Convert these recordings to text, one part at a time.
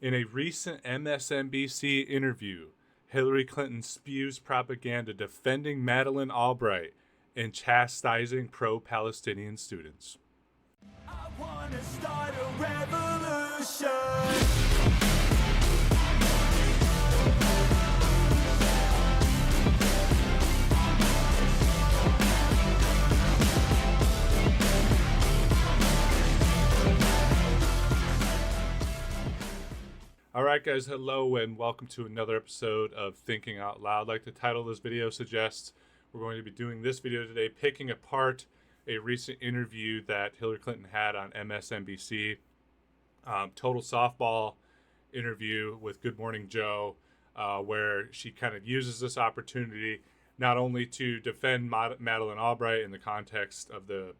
In a recent MSNBC interview, Hillary Clinton spews propaganda defending Madeleine Albright and chastising pro-Palestinian students. I wanna start a revolution. All right, guys, hello and welcome to another episode of Thinking Out Loud. Like the title of this video suggests, we're going to be doing this video today, picking apart a recent interview that Hillary Clinton had on MSNBC. Total softball interview with Good Morning Joe, where she kind of uses this opportunity not only to defend Madeleine Albright in the context of the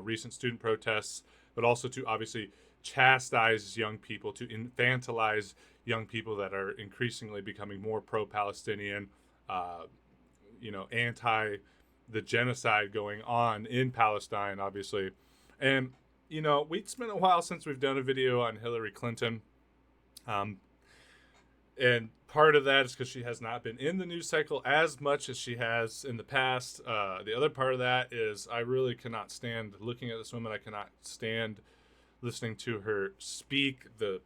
recent student protests, but also to obviously chastise young people, to infantilize young people that are increasingly becoming more pro-Palestinian, anti the genocide going on in Palestine, obviously. And, it's been a while since we've done a video on Hillary Clinton. And part of that is because she has not been in the news cycle as much as she has in the past. The other part of that is I really cannot stand looking at this woman. I cannot stand listening to her speak, the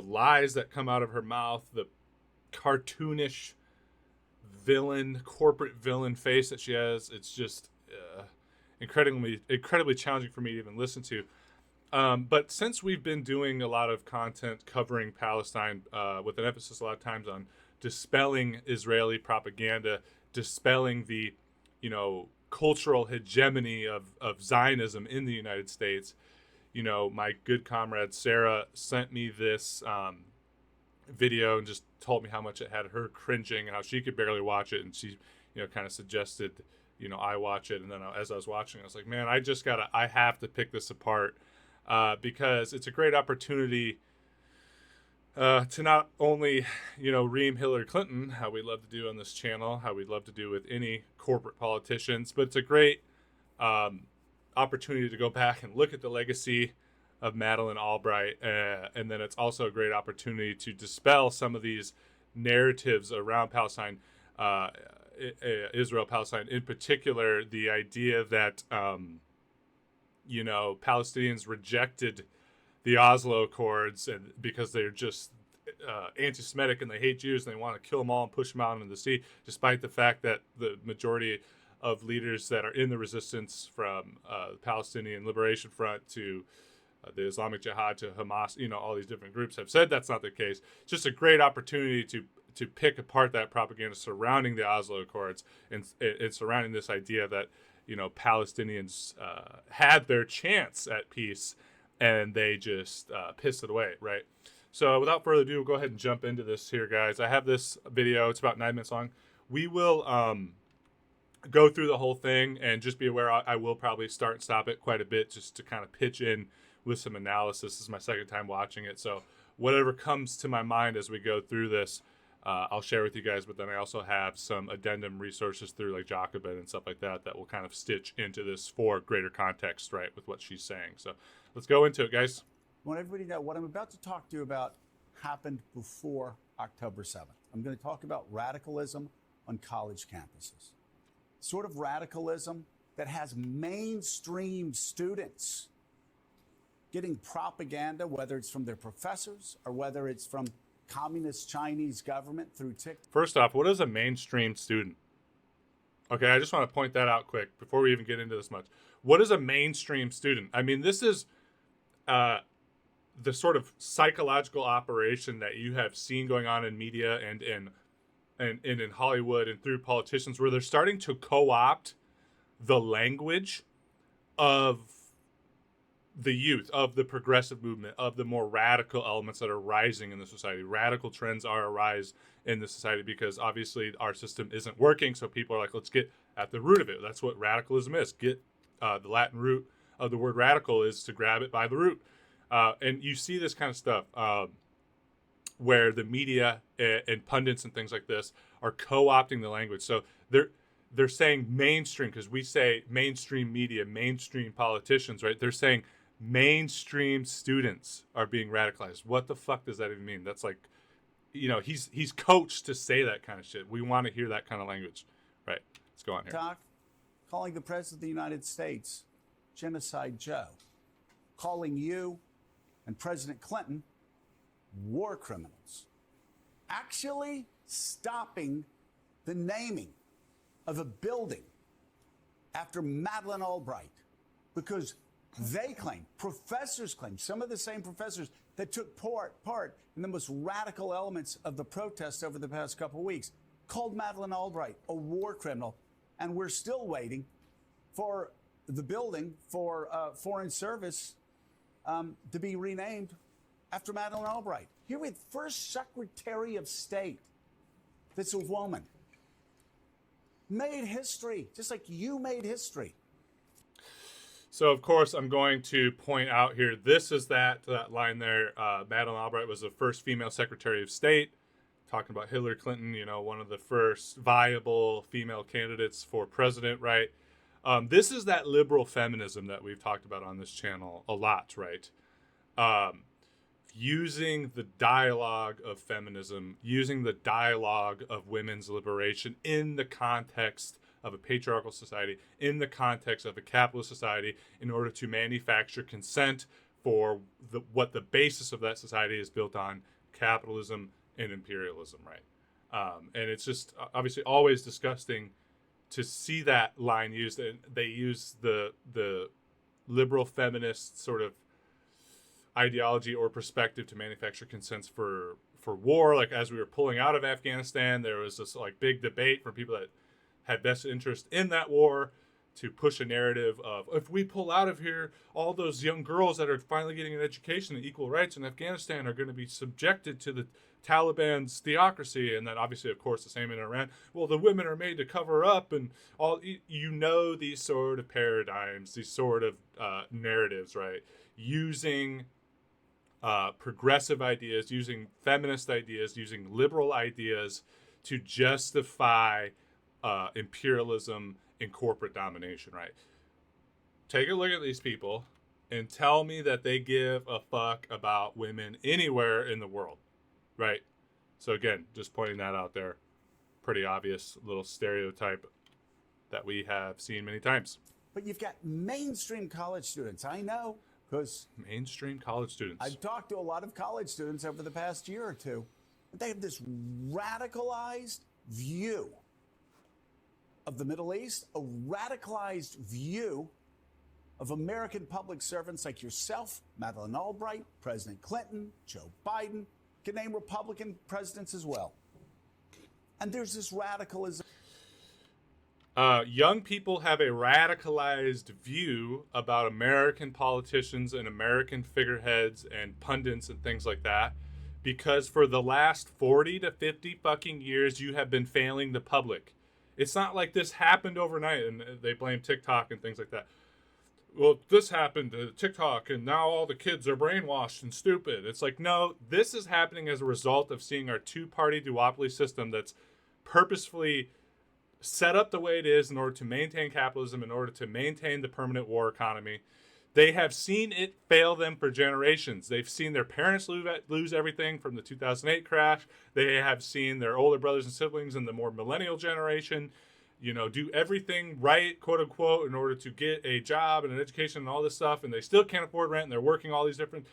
lies that come out of her mouth, the cartoonish corporate villain face that she has. It's just incredibly challenging for me to even listen to. But since we've been doing a lot of content covering Palestine, with an emphasis a lot of times on dispelling Israeli propaganda, dispelling the, cultural hegemony of Zionism in the United States, my good comrade Sarah sent me this video and just told me how much it had her cringing and how she could barely watch it. And she, kind of suggested, I watch it. And then as I was watching, I was like, man, I have to pick this apart because it's a great opportunity to not only, ream Hillary Clinton, how we love to do on this channel, how we love to do with any corporate politicians, but it's a great opportunity to go back and look at the legacy of Madeleine Albright, and then it's also a great opportunity to dispel some of these narratives around Palestine, Israel-Palestine, in particular, the idea that, Palestinians rejected the Oslo Accords and because they're just anti-Semitic and they hate Jews and they want to kill them all and push them out into the sea, despite the fact that the majority of leaders that are in the resistance, from the Palestinian Liberation Front to the Islamic Jihad to Hamas, all these different groups have said that's not the case. It's just a great opportunity to pick apart that propaganda surrounding the Oslo Accords and surrounding this idea that, Palestinians had their chance at peace and they just pissed it away, right? So without further ado, we'll go ahead and jump into this here, guys. I have this video. It's about 9 minutes long. We will go through the whole thing, and just be aware I will probably start and stop it quite a bit just to kind of pitch in with some analysis. This is my second time watching it, so whatever comes to my mind as we go through this, I'll share with you guys. But then I also have some addendum resources through like Jacobin and stuff like that will kind of stitch into this for greater context, right, with what she's saying. So let's go into it, guys. I want everybody to know what I'm about to talk to you about happened before October 7th. I'm going to talk about radicalism on college campuses. Sort of radicalism that has mainstream students getting propaganda, whether it's from their professors or whether it's from communist Chinese government through TikTok. First off, what is a mainstream student? Okay, I just want to point that out quick before we even get into this much. What is a mainstream student? I mean, this is the sort of psychological operation that you have seen going on in media and in Hollywood and through politicians, where they're starting to co-opt the language of the youth, of the progressive movement, of the more radical elements that are rising in the society. Radical trends are a rise in the society because obviously our system isn't working. So people are like, let's get at the root of it. That's what radicalism is. Get the Latin root of the word radical is to grab it by the root. And you see this kind of stuff where the media and pundits and things like this are co-opting the language. So they're saying mainstream, because we say mainstream media, mainstream politicians, right? They're saying mainstream students are being radicalized. What the fuck does that even mean? That's like, he's coached to say that kind of shit. We want to hear that kind of language. Right. Let's go on here. TikTok, calling the President of the United States Genocide Joe, calling you and President Clinton war criminals, actually stopping the naming of a building after Madeleine Albright because they claim, professors claim, some of the same professors that took part in the most radical elements of the protests over the past couple of weeks, called Madeleine Albright a war criminal. And we're still waiting for the building for Foreign Service to be renamed after Madeleine Albright. Here we have first Secretary of State that's a woman. Made history, just like you made history. So, of course, I'm going to point out here, this is that line there. Madeleine Albright was the first female Secretary of State. Talking about Hillary Clinton, one of the first viable female candidates for president, right? This is that liberal feminism that we've talked about on this channel a lot, right? Using the dialogue of feminism, using the dialogue of women's liberation in the context of a patriarchal society, in the context of a capitalist society, in order to manufacture consent for what the basis of that society is built on, capitalism and imperialism, right? And it's just obviously always disgusting to see that line used. And they use the liberal feminist sort of ideology or perspective to manufacture consents for war. Like as we were pulling out of Afghanistan, there was this like big debate from people that had vested interest in that war to push a narrative of, if we pull out of here, all those young girls that are finally getting an education and equal rights in Afghanistan are going to be subjected to the Taliban's theocracy. And then obviously, of course, the same in Iran. Well, the women are made to cover up, and all, these sort of paradigms, these sort of narratives, right? Using progressive ideas, using feminist ideas, using liberal ideas to justify imperialism and corporate domination, right? Take a look at these people and tell me that they give a fuck about women anywhere in the world, right? So again, just pointing that out there. Pretty obvious little stereotype that we have seen many times. But you've got mainstream college students. I know, because mainstream college students. I've talked to a lot of college students over the past year or two. They have this radicalized view of the Middle East, a radicalized view of American public servants like yourself, Madeleine Albright, President Clinton, Joe Biden, can name Republican presidents as well. And there's this radicalism. Young people have a radicalized view about American politicians and American figureheads and pundits and things like that, because for the last 40 to 50 fucking years, you have been failing the public. It's not like this happened overnight and they blame TikTok and things like that. Well, this happened to TikTok and now all the kids are brainwashed and stupid. It's like, no, this is happening as a result of seeing our two-party duopoly system that's purposefully set up the way it is in order to maintain capitalism, in order to maintain the permanent war economy. They have seen it fail them for generations. They've seen their parents lose everything from the 2008 crash. They have seen their older brothers and siblings in the more millennial generation, do everything right, quote unquote, in order to get a job and an education and all this stuff. And they still can't afford rent and they're working all these different,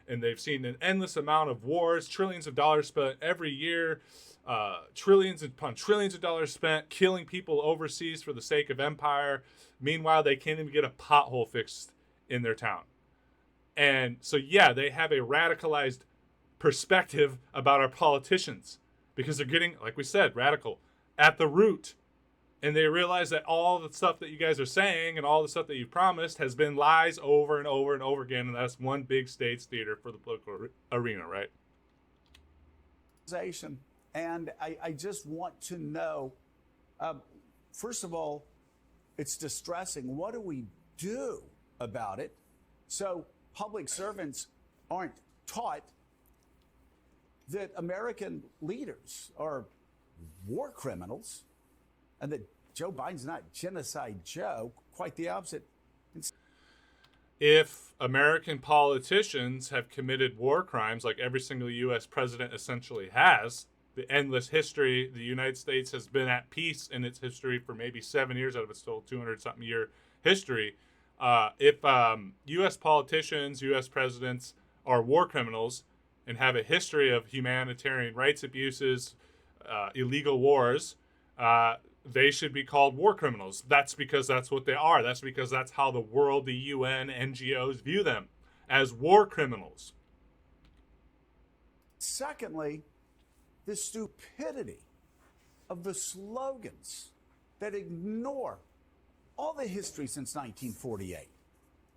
and they've seen an endless amount of wars, trillions of dollars spent every year, trillions upon trillions of dollars spent killing people overseas for the sake of empire. Meanwhile, they can't even get a pothole fixed in their town. And so, yeah, they have a radicalized perspective about our politicians because they're getting, like we said, radical at the root. And they realize that all the stuff that you guys are saying and all the stuff that you promised has been lies over and over and over again. And that's one big stage theater for the political arena, right? And I just want to know, first of all, it's distressing. What do we do about it so public servants aren't taught that American leaders are war criminals and that Joe Biden's not Genocide Joe, quite the opposite? if American politicians have committed war crimes, like every single U.S. president essentially has, the endless history, the United States has been at peace in its history for maybe 7 years out of its total 200-something year history. If U.S. politicians, U.S. presidents are war criminals and have a history of humanitarian rights abuses, illegal wars, they should be called war criminals. That's because that's what they are. That's because that's how the world, the UN, NGOs view them, as war criminals. Secondly, the stupidity of the slogans that ignore all the history since 1948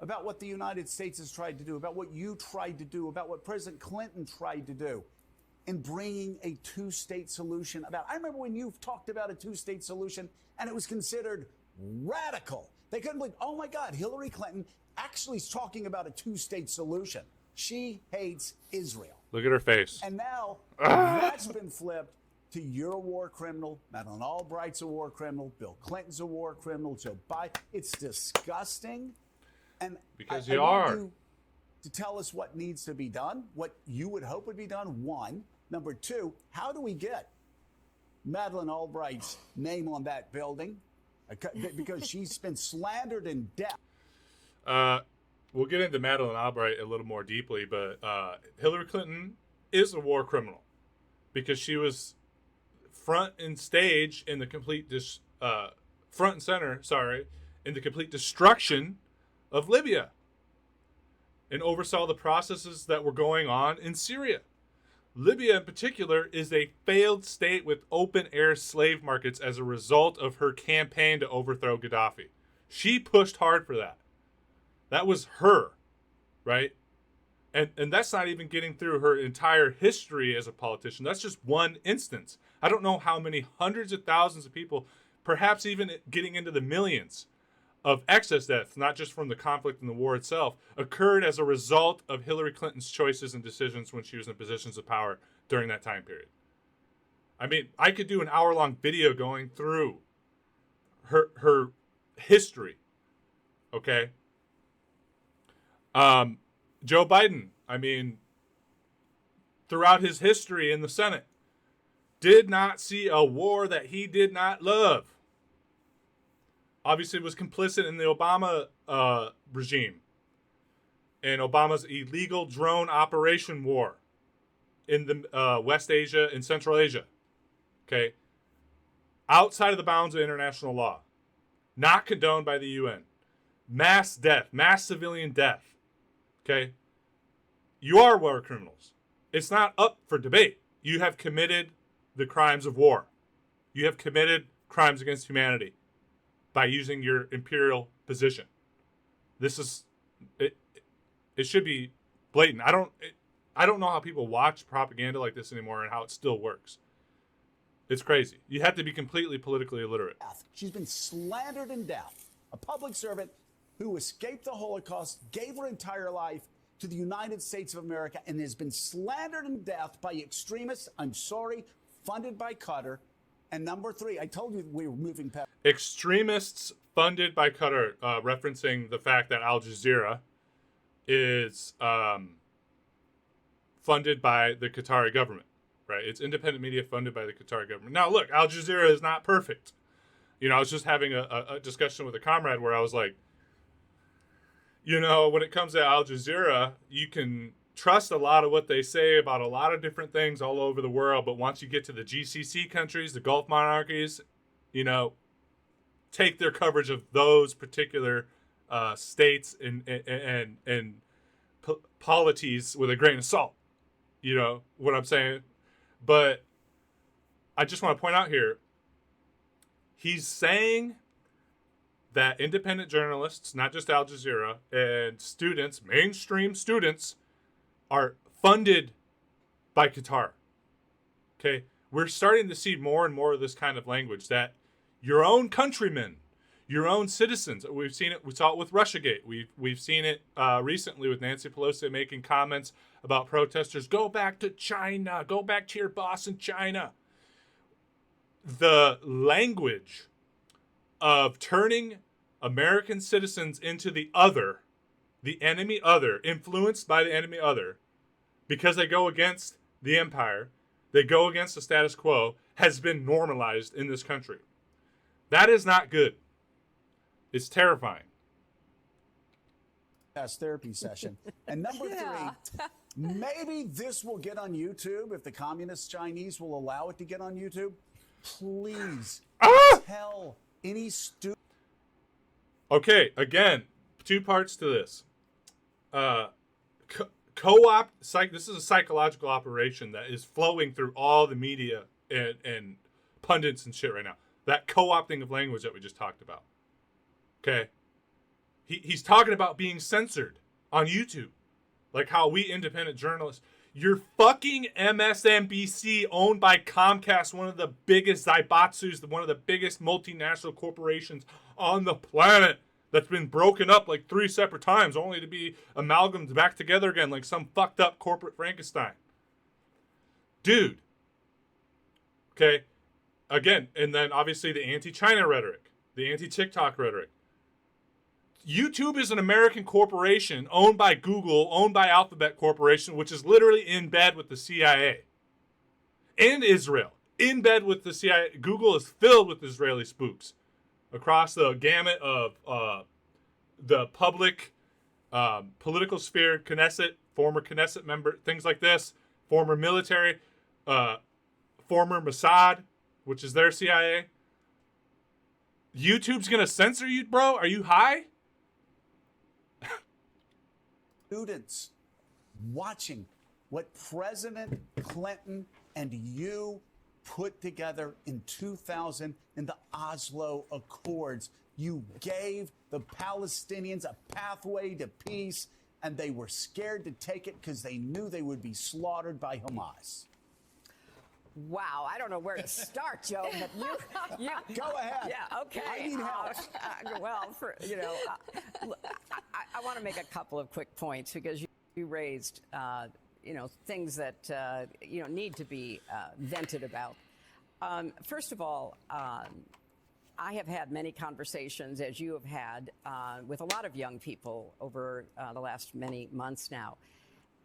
about what the United States has tried to do, about what you tried to do, about what President Clinton tried to do in bringing a two-state solution about. I remember when you talked about a two-state solution and it was considered radical. They couldn't believe, oh my God, Hillary Clinton actually is talking about a two-state solution. She hates Israel. Look at her face. And now that's been flipped to you're a war criminal. Madeleine Albright's a war criminal. Bill Clinton's a war criminal. Joe Biden. It's disgusting. And because I you want are. you to tell us what needs to be done, what you would hope would be done, one. Number two, how do we get Madeleine Albright's name on that building? Because she's been slandered in death. We'll get into Madeleine Albright a little more deeply, but Hillary Clinton is a war criminal because she was front and stage in the complete front and center, in the complete destruction of Libya and oversaw the processes that were going on in Syria. Libya in particular is a failed state with open air slave markets as a result of her campaign to overthrow Gaddafi. She pushed hard for that. That was her, right? And that's not even getting through her entire history as a politician. That's just one instance. I don't know how many hundreds of thousands of people, perhaps even getting into the millions of excess deaths, not just from the conflict and the war itself, occurred as a result of Hillary Clinton's choices and decisions when she was in positions of power during that time period. I mean, I could do an hour-long video going through her history, okay? Joe Biden, I mean, throughout his history in the Senate, did not see a war that he did not love. Obviously was complicit in the Obama regime and Obama's illegal drone operation war in the West Asia and Central Asia. Okay. Outside of the bounds of international law. Not condoned by the UN. Mass death, mass civilian death. Okay. You are war criminals. It's not up for debate. You have committed the crimes of war. You have committed crimes against humanity by using your imperial position. This is it. It should be blatant. I don't know how people watch propaganda like this anymore and how it still works. It's crazy. You have to be completely politically illiterate. She's been slandered in death. A public servant who escaped the Holocaust, gave her entire life to the United States of America, and has been slandered in death by extremists, I'm sorry, funded by Qatar. And number three, I told you we were moving past. Extremists funded by Qatar, referencing the fact that Al Jazeera is funded by the Qatari government, right? It's independent media funded by the Qatari government. Now, look, Al Jazeera is not perfect. You know, I was just having a discussion with a comrade where I was like, you know, when it comes to Al Jazeera, you can trust a lot of what they say about a lot of different things all over the world. But once you get to the GCC countries, the Gulf monarchies, you know, take their coverage of those particular states and polities with a grain of salt. You know what I'm saying? But I just want to point out here, he's saying that independent journalists, not just Al Jazeera, and students, mainstream students, are funded by Qatar. Okay? We're starting to see more and more of this kind of language that your own countrymen, your own citizens, we've seen it, we saw it with Russiagate. We've seen it recently with Nancy Pelosi making comments about protesters, go back to China, go back to your boss in China. The language of turning American citizens into the other the enemy other, influenced by the enemy other, because they go against the empire, they go against the status quo, has been normalized in this country. That is not good. It's terrifying. Therapy session. And number three, maybe this will get on YouTube if the communist Chinese will allow it to get on YouTube. Please tell any student. Okay, again, two parts to this. This is a psychological operation that is flowing through all the media and pundits and shit right now. That co-opting of language that we just talked about. Okay? He's talking about being censored on YouTube. Like how we independent journalists, you're fucking MSNBC owned by Comcast, one of the biggest zaibatsus, one of the biggest multinational corporations on the planet that's been broken up like 3 separate times only to be amalgamated back together again like some fucked up corporate Frankenstein. Dude. Okay? Again, and then obviously the anti-China rhetoric, the anti-TikTok rhetoric. YouTube is an American corporation owned by Google, owned by Alphabet Corporation, which is literally in bed with the CIA. And Israel, in bed with the CIA. Google is filled with Israeli spooks across the gamut of the public, political sphere, Knesset, former Knesset member, things like this, former military, former Mossad, which is their CIA. YouTube's going to censor you, bro? Are you high? Students watching what President Clinton and you put together in 2000 in the Oslo Accords. You gave the Palestinians a pathway to peace, and they were scared to take it because they knew they would be slaughtered by Hamas. Wow, I don't know where to start, Joe, but you Go ahead. Yeah, okay. I need help. I want to make a couple of quick points because you raised, things that, need to be vented about. First of all, I have had many conversations, as you have had, with a lot of young people over the last many months now.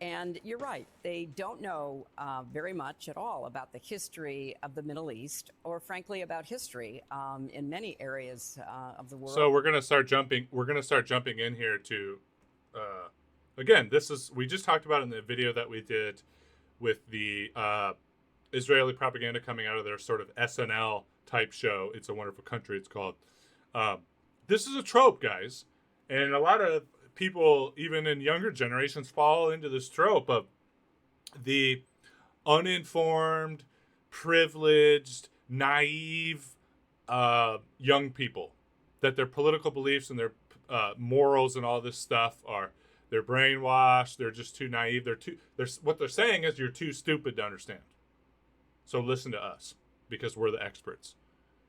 And you're right, they don't know very much at all about the history of the Middle East, or frankly about history in many areas of the world. So we're gonna start jumping. We're gonna start jumping in here to, again, we just talked about it in the video that we did with the Israeli propaganda coming out of their sort of SNL type show. It's a Wonderful Country. It's called. This is a trope, guys, and a lot of people, even in younger generations, fall into this trope of the uninformed, privileged, naive young people, that their political beliefs and their morals and all this stuff they're brainwashed. They're just too naive. What they're saying is you're too stupid to understand. So listen to us because we're the experts,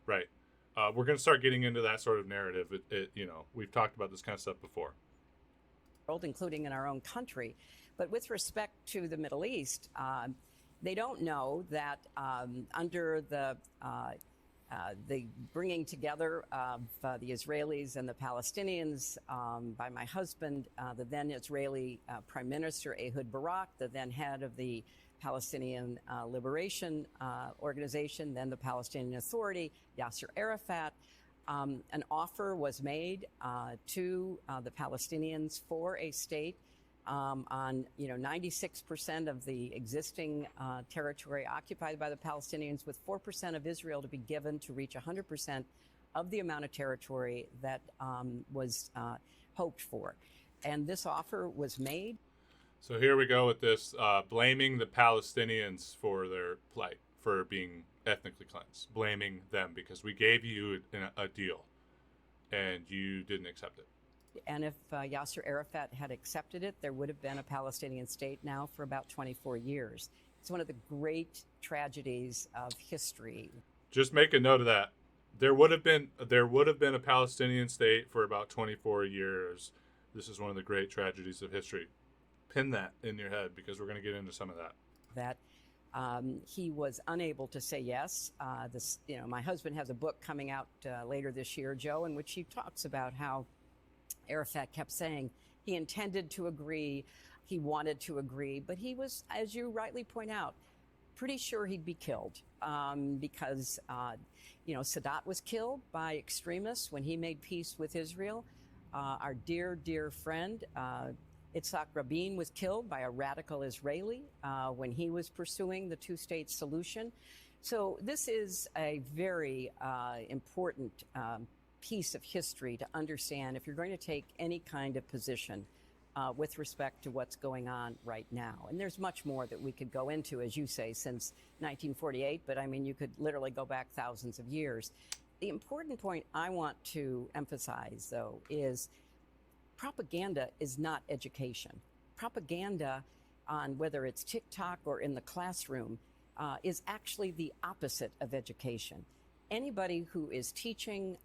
right? We're going to start getting into that sort of narrative. We've talked about this kind of stuff before. Including in our own country. But with respect to the Middle East, they don't know that under the bringing together of the Israelis and the Palestinians by my husband, the then Israeli Prime Minister Ehud Barak, the then head of the Palestinian Liberation Organization, then the Palestinian Authority, Yasser Arafat. An offer was made to the Palestinians for a state on 96% of the existing territory occupied by the Palestinians, with 4% of Israel to be given to reach 100% of the amount of territory that was hoped for. And this offer was made. So here we go with this, blaming the Palestinians for their plight, for being ethnically cleansed, blaming them because we gave you a deal and you didn't accept it. And if Yasser Arafat had accepted it, there would have been a Palestinian state now for about 24 years. It's one of the great tragedies of history. Just make a note of that. There would have been a Palestinian state for about 24 years. This is one of the great tragedies of history. Pin that in your head because we're going to get into some of that. He was unable to say yes. My husband has a book coming out later this year, Joe, in which he talks about how Arafat kept saying He intended to agree. He wanted to agree, but he was, as you rightly point out, pretty sure he'd be killed because, Sadat was killed by extremists when he made peace with Israel. Our dear, dear friend, Yitzhak Rabin, was killed by a radical Israeli when he was pursuing the two-state solution. So this is a very important piece of history to understand if you're going to take any kind of position with respect to what's going on right now. And there's much more that we could go into, as you say, since 1948, but I mean, you could literally go back thousands of years. The important point I want to emphasize, though, is propaganda is not education. Propaganda, on whether it's TikTok or in the classroom, is actually the opposite of education. Anybody who is teaching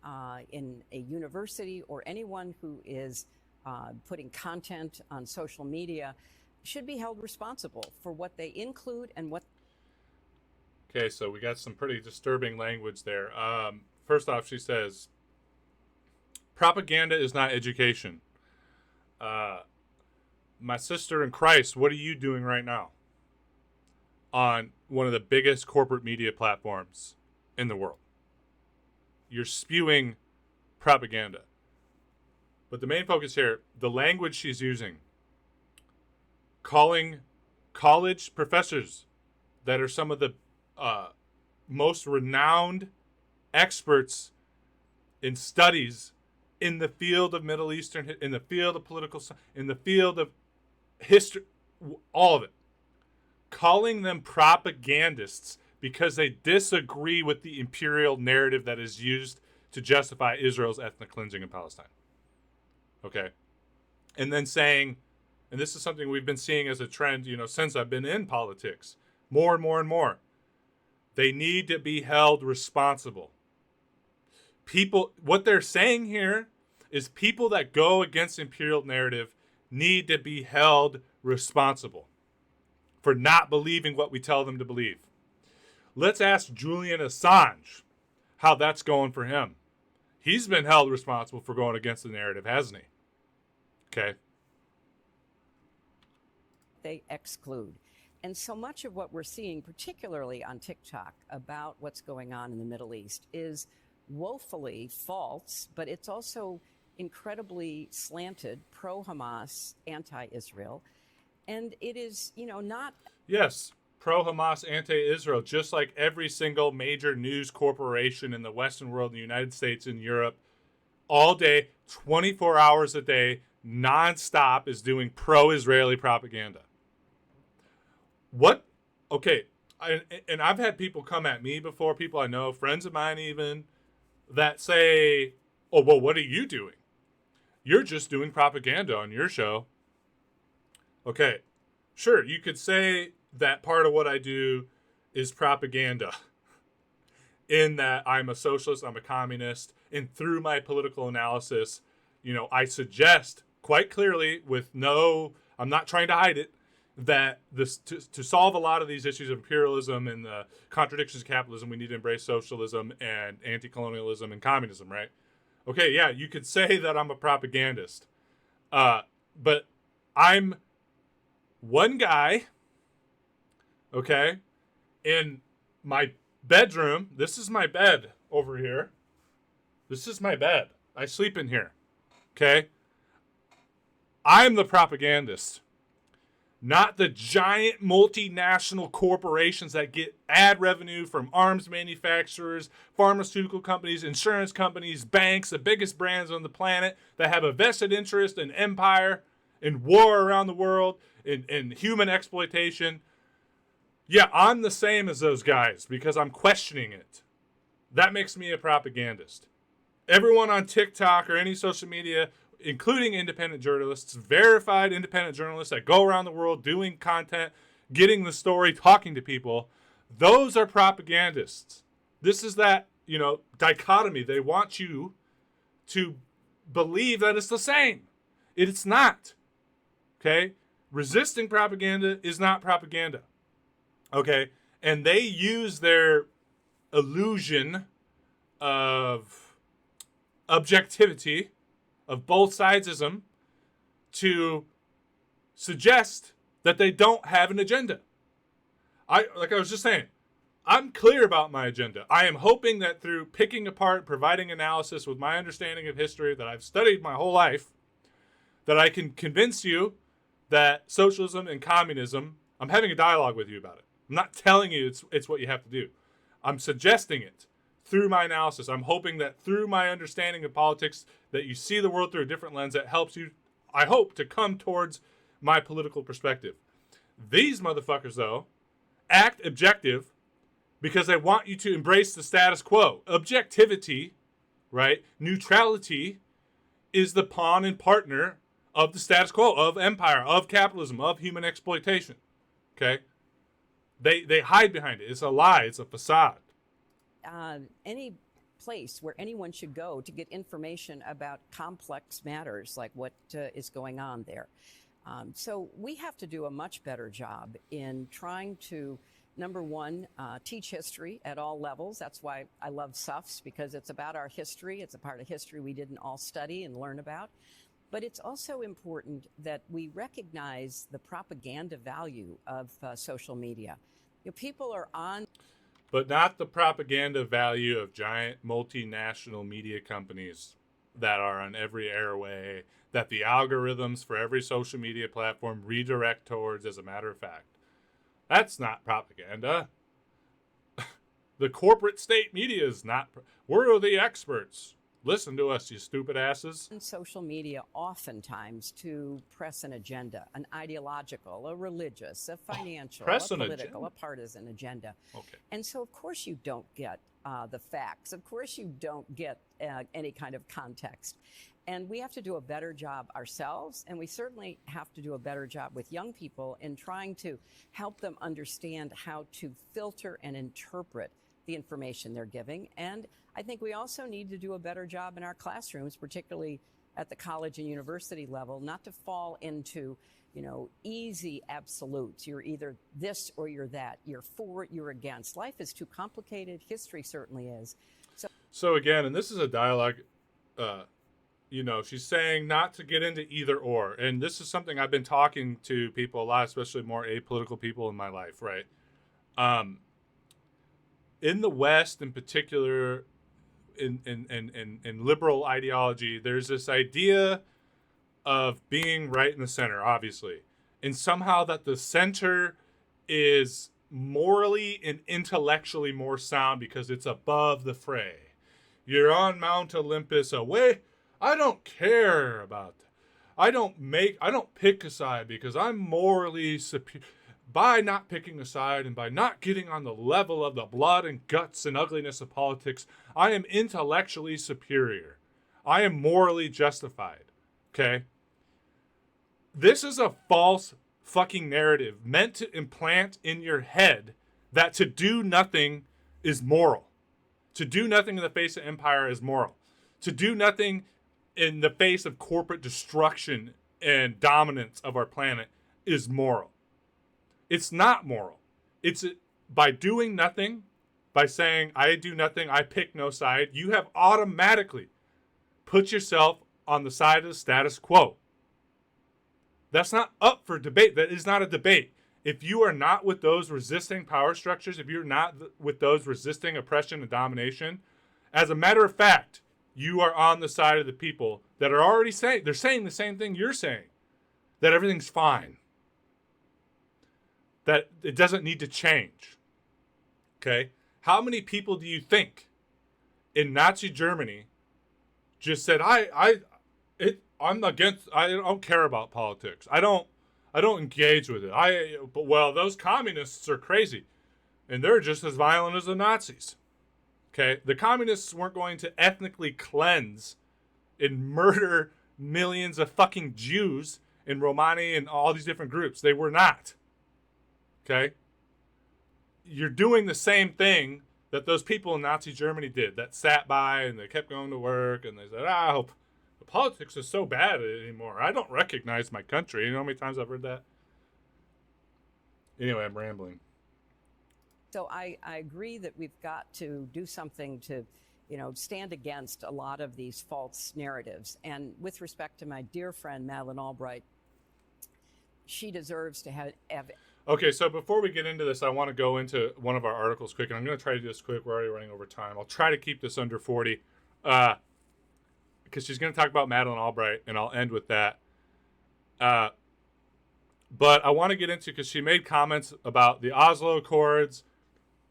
in a university or anyone who is putting content on social media should be held responsible for what they include and what. Okay, so we got some pretty disturbing language there. First off, she says, propaganda is not education. My sister in Christ, what are you doing right now on one of the biggest corporate media platforms in the world? You're spewing propaganda. But the main focus here, the language she's using, calling college professors that are some of the most renowned experts in studies in the field of Middle Eastern, in the field of political, in the field of history, all of it, calling them propagandists because they disagree with the imperial narrative that is used to justify Israel's ethnic cleansing in Palestine. Okay. And then saying, and this is something we've been seeing as a trend, since I've been in politics, more and more and more, they need to be held responsible. People, what they're saying here is people that go against imperial narrative need to be held responsible for not believing what we tell them to believe. Let's ask Julian Assange how that's going for him. He's been held responsible for going against the narrative, hasn't he? Okay. They exclude. And so much of what we're seeing, particularly on TikTok, about what's going on in the Middle East is woefully false, but it's also incredibly slanted, pro-Hamas, anti-Israel. And it is, not... Yes, pro-Hamas, anti-Israel, just like every single major news corporation in the Western world, in the United States, in Europe, all day, 24 hours a day, nonstop is doing pro-Israeli propaganda. What? Okay, and I've had people come at me before, people I know, friends of mine even, that say, oh, well, what are you doing? You're just doing propaganda on your show. Okay, sure, you could say that part of what I do is propaganda in that I'm a socialist, I'm a communist, and through my political analysis, I suggest quite clearly I'm not trying to hide it, that this to solve a lot of these issues of imperialism and the contradictions of capitalism, we need to embrace socialism and anti-colonialism and communism, right? Okay, yeah, you could say that I'm a propagandist. But I'm one guy, okay, in my bedroom. This is my bed over here. This is my bed. I sleep in here, okay? I'm the propagandist, not the giant multinational corporations that get ad revenue from arms manufacturers, pharmaceutical companies, insurance companies, banks, the biggest brands on the planet that have a vested interest in empire, in war around the world, in human exploitation. Yeah, I'm the same as those guys because I'm questioning it. That makes me a propagandist. Everyone on TikTok or any social media, including independent journalists, verified independent journalists that go around the world doing content, getting the story, talking to people, those are propagandists. This is that, dichotomy. They want you to believe that it's the same. It's not. Okay? Resisting propaganda is not propaganda. Okay? And they use their illusion of objectivity, of both sidesism, to suggest that they don't have an agenda. Like I was just saying, I'm clear about my agenda. I am hoping that through picking apart, providing analysis with my understanding of history that I've studied my whole life, that I can convince you that socialism and communism, I'm having a dialogue with you about it. I'm not telling you it's what you have to do. I'm suggesting it through my analysis. I'm hoping that through my understanding of politics that you see the world through a different lens that helps you, I hope, to come towards my political perspective. These motherfuckers, though, act objective because they want you to embrace the status quo. Objectivity, right? Neutrality is the pawn and partner of the status quo, of empire, of capitalism, of human exploitation. Okay? They hide behind it. It's a lie. It's a facade. Any place where anyone should go to get information about complex matters like what is going on there. So we have to do a much better job in trying to, number one, teach history at all levels. That's why I love SUFs, because it's about our history. It's a part of history we didn't all study and learn about. But it's also important that we recognize the propaganda value of social media. You know, people are on... But not the propaganda value of giant multinational media companies that are on every airway, that the algorithms for every social media platform redirect towards, as a matter of fact. That's not propaganda. The corporate state media is not. We're the experts. Listen to us, you stupid asses. Social media oftentimes to press an agenda, an ideological, a religious, a financial, a political, a partisan agenda. Okay. And so, of course, you don't get the facts. Of course, you don't get any kind of context. And we have to do a better job ourselves, and we certainly have to do a better job with young people in trying to help them understand how to filter and interpret the information they're giving. And I think we also need to do a better job in our classrooms, particularly at the college and university level, not to fall into, easy absolutes. You're either this or you're that. You're for, you're against. Life is too complicated. History certainly is. So again, and this is a dialogue, she's saying not to get into either or. And this is something I've been talking to people a lot, especially more apolitical people in my life, right? In the West, in particular, in liberal ideology, there's this idea of being right in the center, obviously. And somehow that the center is morally and intellectually more sound because it's above the fray. You're on Mount Olympus away. I don't care about that. I don't pick a side because I'm morally superior. By not picking a side and by not getting on the level of the blood and guts and ugliness of politics, I am intellectually superior. I am morally justified. Okay? This is a false fucking narrative meant to implant in your head that to do nothing is moral. To do nothing in the face of empire is moral. To do nothing in the face of corporate destruction and dominance of our planet is moral. It's not moral. It's by doing nothing, by saying, I do nothing, I pick no side, you have automatically put yourself on the side of the status quo. That's not up for debate. That is not a debate. If you are not with those resisting power structures, if you're not with those resisting oppression and domination, as a matter of fact, you are on the side of the people that are already saying, they're saying the same thing you're saying, that everything's fine. That it doesn't need to change. Okay? How many people do you think in Nazi Germany just said, I'm against, I don't care about politics. I don't engage with it. But those communists are crazy. And they're just as violent as the Nazis. Okay? The communists weren't going to ethnically cleanse and murder millions of fucking Jews in Romani and all these different groups. They were not. Okay? You're doing the same thing that those people in Nazi Germany did, that sat by and they kept going to work and they said, the politics is so bad anymore. I don't recognize my country. You know how many times I've heard that? Anyway, I'm rambling. So I agree that we've got to do something to, stand against a lot of these false narratives. And with respect to my dear friend Madeleine Albright, she deserves to have. Okay, so before we get into this, I want to go into one of our articles quick, and I'm going to try to do this quick. We're already running over time. I'll try to keep this under 40, because she's going to talk about Madeleine Albright, and I'll end with that. But I want to get into, because she made comments about the Oslo Accords,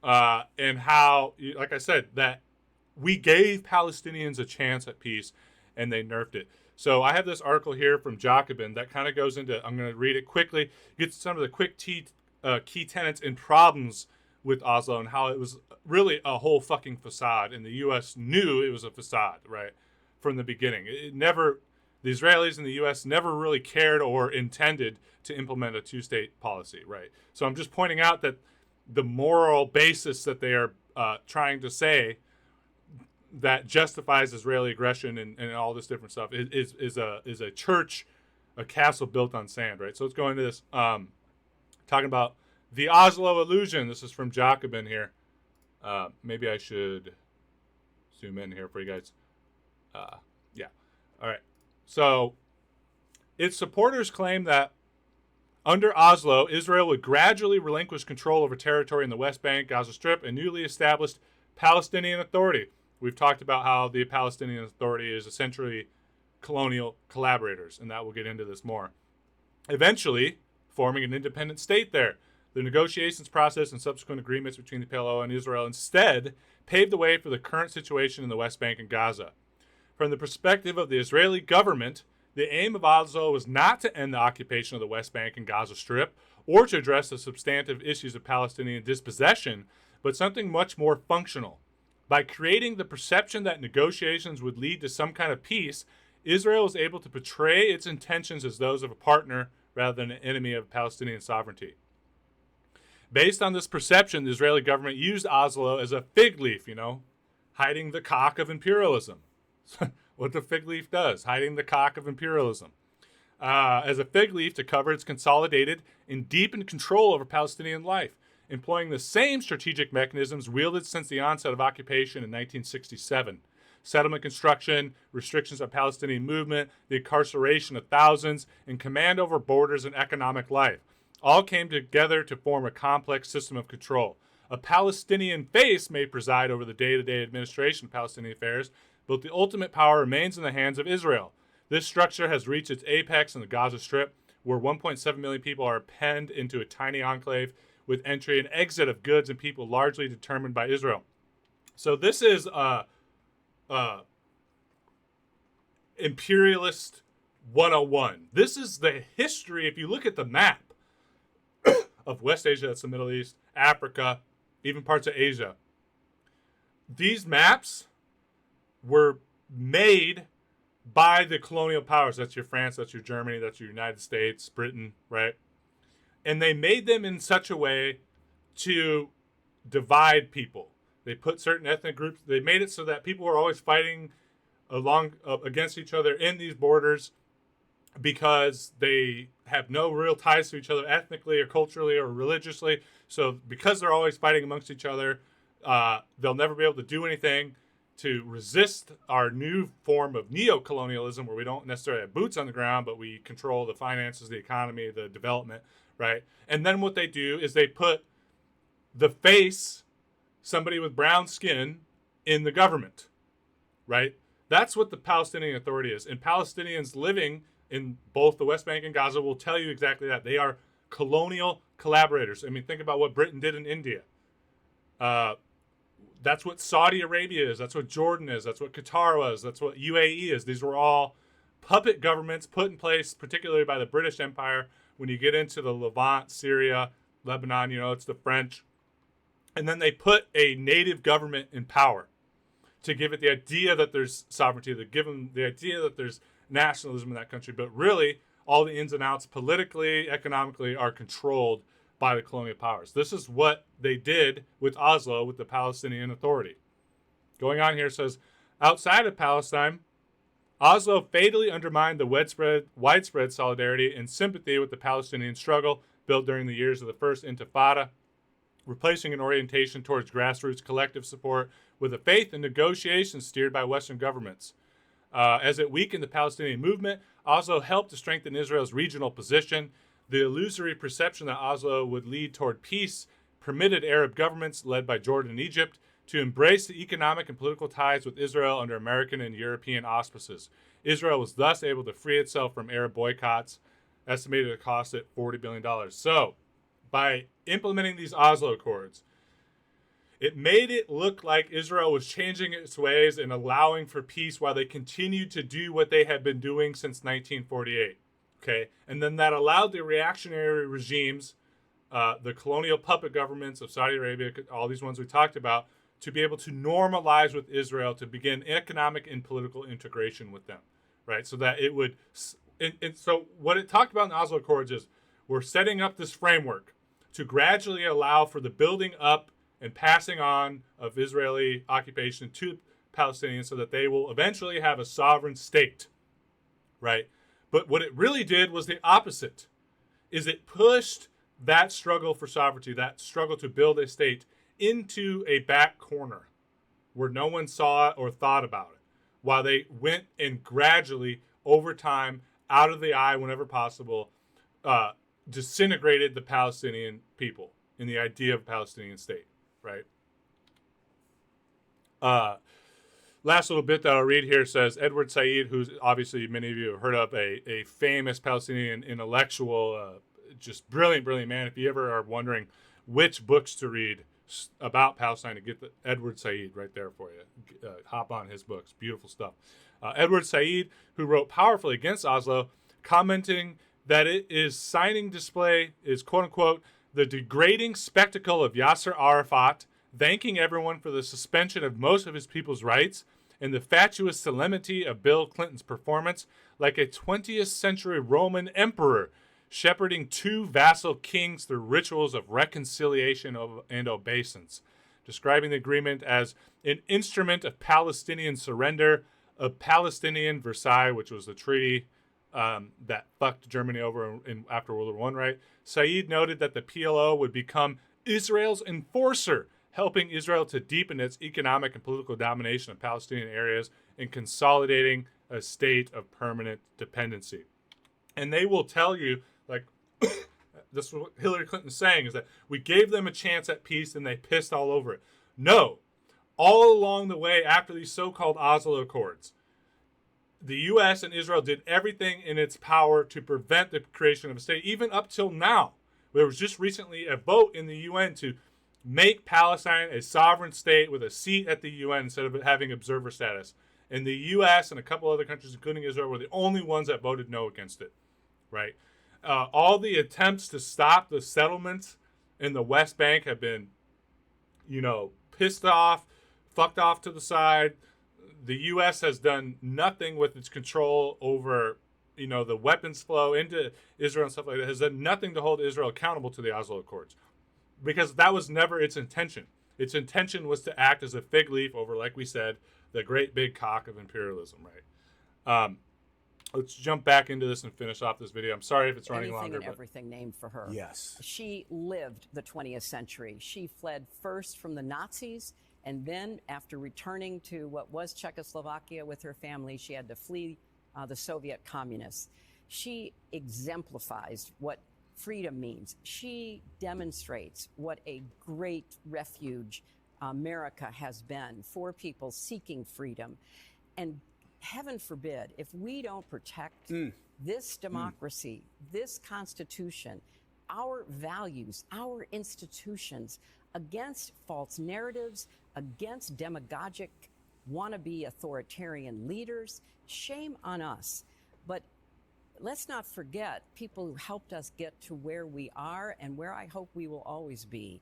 and how, like I said, that we gave Palestinians a chance at peace, and they nerfed it. So I have this article here from Jacobin that kind of goes into, I'm going to read it quickly, get some of the quick key tenets and problems with Oslo, and how it was really a whole fucking facade, and the U.S. knew it was a facade, right, from the beginning. The Israelis and the U.S. never really cared or intended to implement a two-state policy, right? So I'm just pointing out that the moral basis that they are trying to say that justifies Israeli aggression and all this different stuff is a church, a castle built on sand, right? So let's go into this. Talking about the Oslo illusion. This is from Jacobin here. Maybe I should zoom in here for you guys. Yeah. All right. So its supporters claim that under Oslo, Israel would gradually relinquish control over territory in the West Bank, Gaza Strip, and newly established Palestinian Authority. We've talked about how the Palestinian Authority is essentially colonial collaborators, and that we'll get into this more. Eventually, forming an independent state there. The negotiations process and subsequent agreements between the PLO and Israel instead paved the way for the current situation in the West Bank and Gaza. From the perspective of the Israeli government, the aim of Oslo was not to end the occupation of the West Bank and Gaza Strip or to address the substantive issues of Palestinian dispossession, but something much more functional. By creating the perception that negotiations would lead to some kind of peace, Israel was able to portray its intentions as those of a partner rather than an enemy of Palestinian sovereignty. Based on this perception, the Israeli government used Oslo as a fig leaf, hiding the cock of imperialism. What the fig leaf does, hiding the cock of imperialism. As a fig leaf to cover its consolidated and deepened control over Palestinian life, employing the same strategic mechanisms wielded since the onset of occupation in 1967. Settlement construction, restrictions on Palestinian movement, the incarceration of thousands, and command over borders and economic life all came together to form a complex system of control. A Palestinian face may preside over the day-to-day administration of Palestinian affairs, but the ultimate power remains in the hands of Israel. This structure has reached its apex in the Gaza Strip, where 1.7 million people are penned into a tiny enclave with entry and exit of goods and people largely determined by Israel. So this is Imperialist 101. This is the history, if you look at the map of West Asia, that's the Middle East, Africa, even parts of Asia. These maps were made by the colonial powers. That's your France, that's your Germany, that's your United States, Britain, right? And they made them in such a way to divide people. They put certain ethnic groups, they made it so that people were always fighting against each other in these borders because they have no real ties to each other ethnically or culturally or religiously. So because they're always fighting amongst each other, they'll never be able to do anything to resist our new form of neo-colonialism, where we don't necessarily have boots on the ground, but we control the finances, the economy, the development, right? And then what they do is they put the face, somebody with brown skin, in the government, right? That's what the Palestinian Authority is. And Palestinians living in both the West Bank and Gaza will tell you exactly that. They are colonial collaborators. I mean, think about what Britain did in India. That's what Saudi Arabia is. That's what Jordan is. That's what Qatar was. That's what UAE is. These were all puppet governments put in place, particularly by the British Empire. When you get into the Levant, Syria, Lebanon, it's the French. And then they put a native government in power to give it the idea that there's sovereignty, to give them the idea that there's nationalism in that country. But really, all the ins and outs politically, economically are controlled by the colonial powers. This is what they did with Oslo, with the Palestinian Authority. Going on here says, outside of Palestine, Oslo fatally undermined the widespread solidarity and sympathy with the Palestinian struggle built during the years of the First Intifada. replacing an orientation towards grassroots collective support with a faith in negotiations steered by Western governments. As it weakened the Palestinian movement, Oslo helped to strengthen Israel's regional position. The illusory perception that Oslo would lead toward peace permitted Arab governments, led by Jordan and Egypt, to embrace the economic and political ties with Israel under American and European auspices. Israel was thus able to free itself from Arab boycotts, estimated to cost it $40 billion. So, by implementing these Oslo Accords, it made it look like Israel was changing its ways and allowing for peace while they continued to do what they had been doing since 1948. Okay, and then that allowed the reactionary regimes, the colonial puppet governments of Saudi Arabia, all these ones we talked about, to be able to normalize with Israel, to begin economic and political integration with them, right? So that it would, and so what it talked about in the Oslo Accords is we're setting up this framework to gradually allow for the building up and passing on of Israeli occupation to Palestinians so that they will eventually have a sovereign state, right? But what it really did was the opposite, is it pushed that struggle for sovereignty, that struggle to build a state, into a back corner where no one saw it or thought about it, while they went and gradually, over time, out of the eye whenever possible, disintegrated the Palestinian people in the idea of a Palestinian state, right? Last little bit that I'll read here says Edward Said, who's obviously many of you have heard of, a famous Palestinian intellectual, just brilliant man. If you ever are wondering which books to read about Palestine, to get the Edward Said right there for you. Hop on his books. Beautiful stuff. Edward Said, who wrote powerfully against Oslo, commenting that it is signing display is, quote unquote, the degrading spectacle of Yasser Arafat, thanking everyone for the suspension of most of his people's rights, and the fatuous solemnity of Bill Clinton's performance, like a 20th century Roman emperor shepherding two vassal kings through rituals of reconciliation and obeisance, describing the agreement as an instrument of Palestinian surrender, of Palestinian Versailles, which was the treaty that fucked Germany over after World War I, right? Said noted that the PLO would become Israel's enforcer, helping Israel to deepen its economic and political domination of Palestinian areas and consolidating a state of permanent dependency. And they will tell you, like, this is what Hillary Clinton's saying, is that we gave them a chance at peace and they pissed all over it. No. All along the way after these so-called Oslo Accords, the U.S. and Israel did everything in its power to prevent the creation of a state, even up till now. There was just recently a vote in the UN to make Palestine a sovereign state with a seat at the UN instead of having observer status. And the U.S. and a couple other countries, including Israel, were the only ones that voted no against it, right? All the attempts to stop the settlements in the West Bank have been, pissed off, fucked off to the side. The U.S. has done nothing with its control over, the weapons flow into Israel and stuff like that. It has done nothing to hold Israel accountable to the Oslo Accords, because that was never its intention. Its intention was to act as a fig leaf over, like we said, the great big cock of imperialism, right? Let's jump back into this and finish off this video. I'm sorry if it's running longer. Anything and everything named for her. Yes. She lived the 20th century. She fled first from the Nazis, and then after returning to what was Czechoslovakia with her family, she had to flee the Soviet communists. She exemplifies what freedom means. She demonstrates what a great refuge America has been for people seeking freedom. And heaven forbid, if we don't protect this democracy, this Constitution, our values, our institutions against false narratives, against demagogic wannabe authoritarian leaders, shame on us. But let's not forget people who helped us get to where we are and where I hope we will always be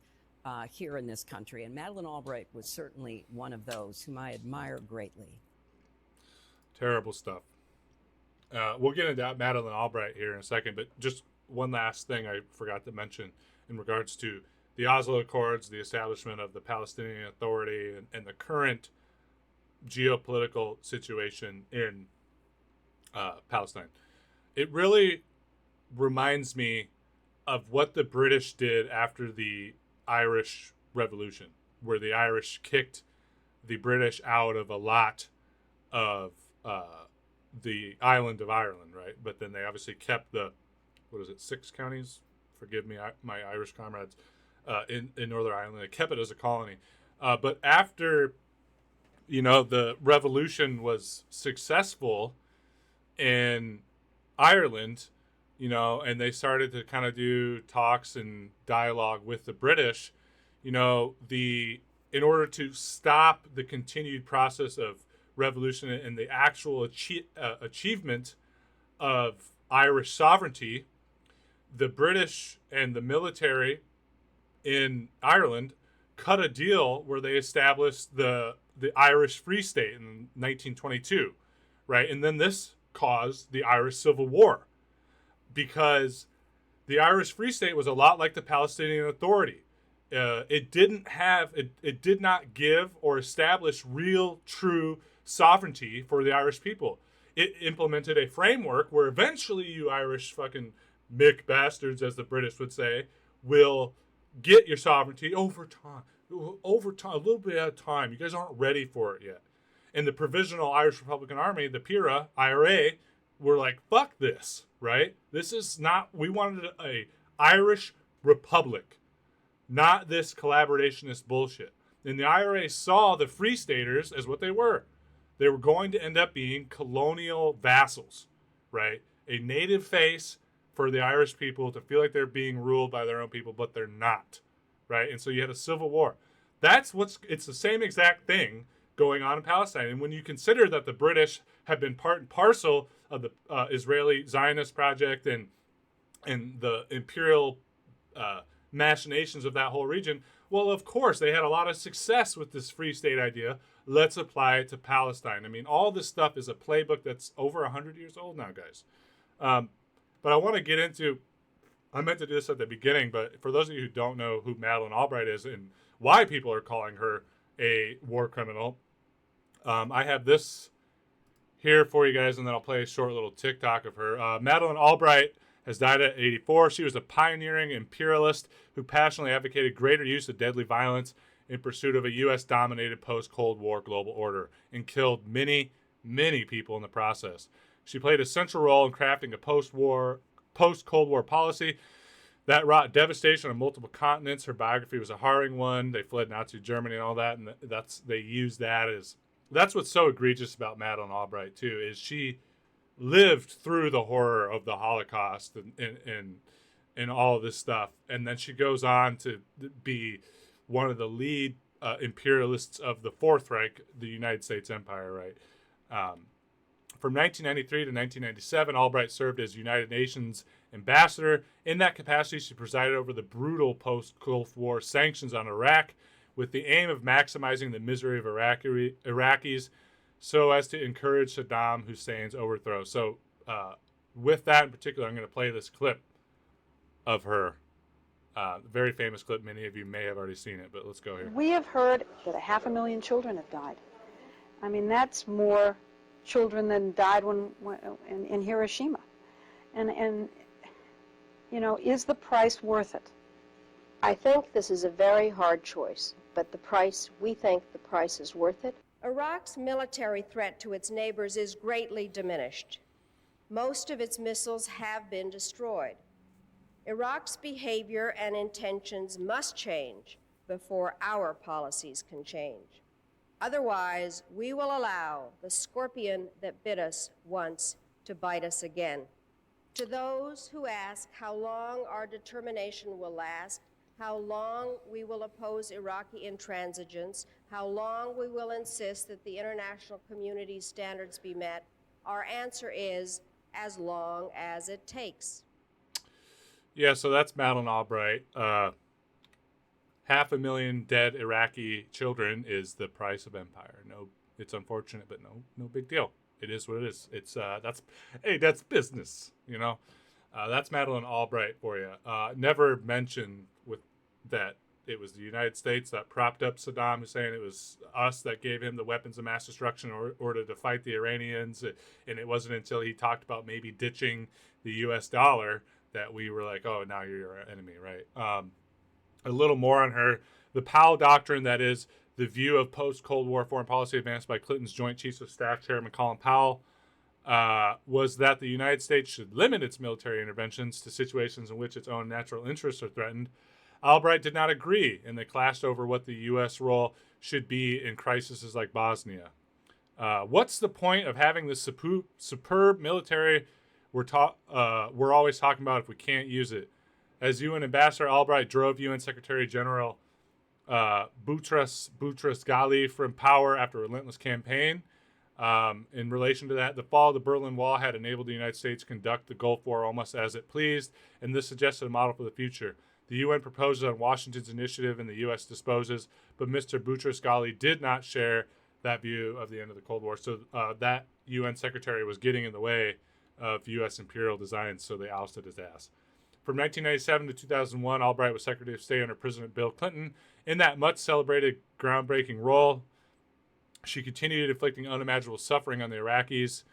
here in this country. And Madeleine Albright was certainly one of those whom I admire greatly. Terrible stuff. We'll get into Madeleine Albright here in a second, but just one last thing I forgot to mention in regards to the Oslo Accords, the establishment of the Palestinian Authority, and the current geopolitical situation in Palestine. It really reminds me of what the British did after the Irish Revolution, where the Irish kicked the British out of a lot of the island of Ireland, right? But then they obviously kept the, 6 counties? Forgive me, my Irish comrades, in Northern Ireland. They kept it as a colony. But after, the revolution was successful in Ireland, and they started to kind of do talks and dialogue with the British, in order to stop the continued process of revolution and the actual achievement of Irish sovereignty, the British and the military in Ireland cut a deal where they established the Irish Free State in 1922, right? And then this caused the Irish Civil War, because the Irish Free State was a lot like the Palestinian Authority. It did not give or establish real, true sovereignty for the Irish people. It implemented a framework where eventually you Irish fucking Mick bastards, as the British would say, will get your sovereignty over time, a little bit at a time. You guys aren't ready for it yet. And the Provisional Irish Republican Army, the PIRA, IRA, were like, fuck this, right? This is not, we wanted a Irish republic, not this collaborationist bullshit. And the IRA saw the Free Staters as what they were. They were going to end up being colonial vassals, right? A native face for the Irish people to feel like they're being ruled by their own people, but they're not, right? And so you had a civil war. It's the same exact thing going on in Palestine. And when you consider that the British have been part and parcel of the Israeli Zionist project and the imperial machinations of that whole region, well, of course, they had a lot of success with this free state idea. Let's apply it to Palestine. I mean, all this stuff is a playbook that's over 100 years old now, guys. But I want to get into, I meant to do this at the beginning, but for those of you who don't know who Madeleine Albright is and why people are calling her a war criminal, I have this here for you guys, and then I'll play a short little TikTok of her. Madeleine Albright has died at 84. She was a pioneering imperialist who passionately advocated greater use of deadly violence in pursuit of a U.S.-dominated post-Cold War global order and killed many, many people in the process. She played a central role in crafting a post-Cold War policy that wrought devastation on multiple continents. Her biography was a harrowing one. They fled Nazi Germany and all that, and they used that as... That's what's so egregious about Madeleine Albright, too, is she lived through the horror of the Holocaust and all of this stuff. And then she goes on to be one of the lead imperialists of the Fourth Reich, the United States Empire, right? From 1993 to 1997, Albright served as United Nations ambassador. In that capacity, she presided over the brutal post-Gulf War sanctions on Iraq with the aim of maximizing the misery of Iraqis so as to encourage Saddam Hussein's overthrow. So with that in particular, I'm going to play this clip of her. Very famous clip. Many of you may have already seen it, but let's go here. We have heard that 500,000 children have died. I mean, that's more children than died in Hiroshima. And is the price worth it? I think this is a very hard choice, but we think the price is worth it. Iraq's military threat to its neighbors is greatly diminished. Most of its missiles have been destroyed. Iraq's behavior and intentions must change before our policies can change. Otherwise, we will allow the scorpion that bit us once to bite us again. To those who ask how long our determination will last, how long we will oppose Iraqi intransigence, how long we will insist that the international community's standards be met, our answer is as long as it takes. Yeah, so that's Madeleine Albright. 500,000 dead Iraqi children is the price of empire. No, it's unfortunate, but no big deal. It is what it is. It's that's business, That's Madeleine Albright for you. Never mentioned with that it was the United States that propped up Saddam Hussein. It was us that gave him the weapons of mass destruction in order to fight the Iranians. And it wasn't until he talked about maybe ditching the U.S. dollar that we were like, oh, now you're our enemy, right? a little more on her. The Powell Doctrine, that is the view of post-Cold War foreign policy advanced by Clinton's Joint Chiefs of Staff Chairman Colin Powell, was that the United States should limit its military interventions to situations in which its own natural interests are threatened. Albright did not agree, and they clashed over what the U.S. role should be in crises like Bosnia. What's the point of having this superb military we're always talking about if we can't use it? As UN Ambassador Albright drove UN Secretary General Boutros Ghali from power after a relentless campaign. In relation to that, the fall of the Berlin Wall had enabled the United States to conduct the Gulf War almost as it pleased, and this suggested a model for the future. The UN proposes on Washington's initiative and the U.S. disposes, but Mr. Boutros Ghali did not share that view of the end of the Cold War. So that UN secretary was getting in the way of U.S. imperial designs, so they ousted his ass. From 1997 to 2001, Albright was Secretary of State under President Bill Clinton. In that much-celebrated, groundbreaking role, she continued inflicting unimaginable suffering on the Iraqis.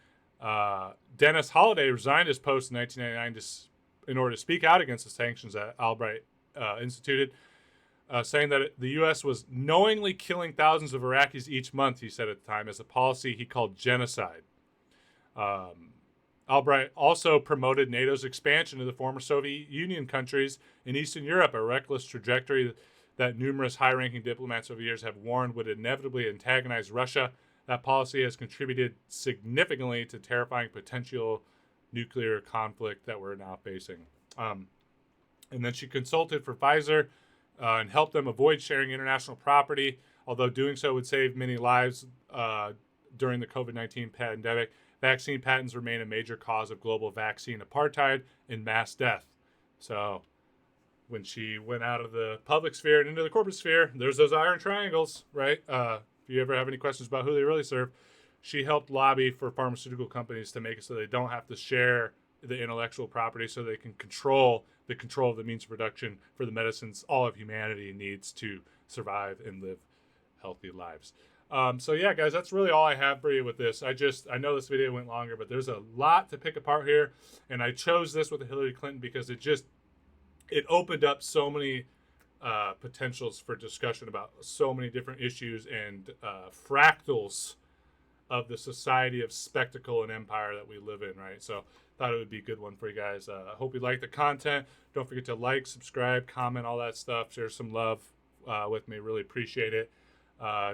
Dennis Holliday resigned his post in 1999 in order to speak out against the sanctions that Albright instituted, saying that the U.S. was knowingly killing thousands of Iraqis each month, he said at the time, as a policy he called genocide. Albright also promoted NATO's expansion to the former Soviet Union countries in Eastern Europe, a reckless trajectory that numerous high-ranking diplomats over the years have warned would inevitably antagonize Russia. That policy has contributed significantly to terrifying potential nuclear conflict that we're now facing. And then she consulted for Pfizer and helped them avoid sharing international property, although doing so would save many lives during the COVID-19 pandemic. Vaccine patents remain a major cause of global vaccine apartheid and mass death. So when she went out of the public sphere and into the corporate sphere, there's those iron triangles, right? If you ever have any questions about who they really serve, she helped lobby for pharmaceutical companies to make it so they don't have to share the intellectual property, so they can control of the means of production for the medicines all of humanity needs to survive and live healthy lives. So yeah, guys, that's really all I have for you with this. I know this video went longer, but there's a lot to pick apart here, and I chose this with Hillary Clinton because it opened up so many potentials for discussion about so many different issues and fractals of the society of spectacle and empire that we live in, right? So thought it would be a good one for you guys. I hope you like the content. Don't forget to like, subscribe, comment, all that stuff. Share some love with me. Really appreciate it.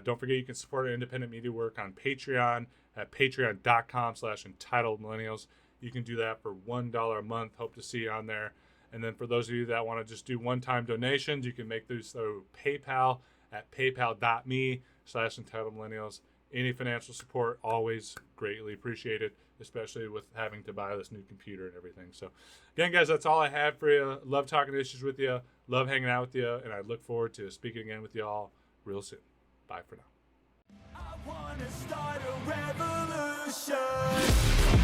Don't forget you can support our independent media work on Patreon at patreon.com/entitledmillennials. You can do that for $1 a month. Hope to see you on there. And then for those of you that want to just do one-time donations, you can make those through PayPal at paypal.me/entitledmillennials. Any financial support, always greatly appreciated, especially with having to buy this new computer and everything. So again, guys, that's all I have for you. Love talking issues with you. Love hanging out with you. And I look forward to speaking again with you all real soon. Bye for now. I wanna start a revolution.